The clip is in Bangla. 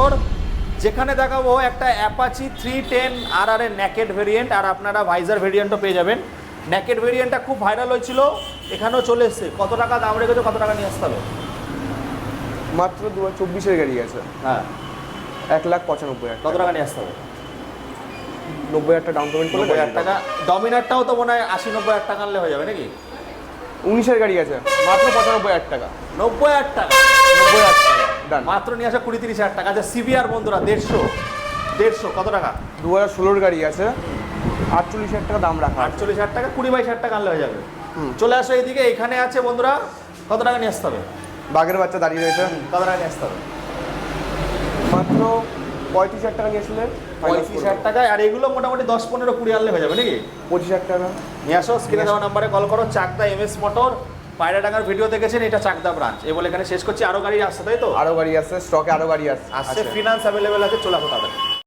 মোটর, যেখানে দেখাবো একটা অ্যাপাচি 310 RR এর নেকেড ভেরিয়েন্ট, আর আপনারা ভাইজার ভেরিয়েন্টও পেয়ে যাবেন। নেকেড ভেরিয়েন্টটা খুব ভাইরাল হয়েছিল, এখানেও চলে এসছে। কত টাকা দাম রেখেছো, কত টাকা নিয়ে আসতে হবে? মাত্র 2024-এর গাড়ি আছে। হ্যাঁ, 1,95,000 কত টাকা নিয়ে আসতে হবে? 90,000 টাকা ডাউন পেমেন্ট করলে 90,000 টাকা। ডমিনারটাও তো মনে হয় 80-90,000 টাকা আনলে হয়ে যাবে নাকি? 19-এর গাড়ি আছে, মাত্র 95,000 টাকা। 90,000 টাকা 90,000 টাকা ডান। মাত্র নিয়ে আসা 20-30,000 টাকা। আচ্ছা সিবিআর বন্ধুরা 150 কত টাকা? 2016-এর গাড়ি আছে, 48,000 টাকা দাম রাখা। 48,000 টাকা, 20-22,000 টাকা আনলে হয়ে যাবে। চলে আসো এইদিকে, এখানে আছে বন্ধুরা। কত টাকা নিয়ে আসতে হবে? বাঘের বাচ্চা দাঁড়িয়ে রয়েছে, কত টাকা নিয়ে আসতে হবে? মাত্র 35,000 টাকা নিয়ে আসলে 35,000 টাকায়। আর এগুলো মোটামুটি 10-15-20 আনলে হয়ে যাবে নাকি? 25,000 টাকা। নিয়ে আসো, স্ক্রিনে দেওয়া নাম্বারে কল করো। চাকদা MS মোটর, পায়রাডাঙ্গার ভিডিও দেখেছেন, এটা চাকদা ব্রাঞ্চ। এই বলে এখানে শেষ করছি। আরো গাড়ি আসছে তাই তো? আরো গাড়ি আছে স্টকে, আরো গাড়ি আছে। আসছে, ফিনান্স অ্যাভেলেবেল আছে, চলে আসো তাদের।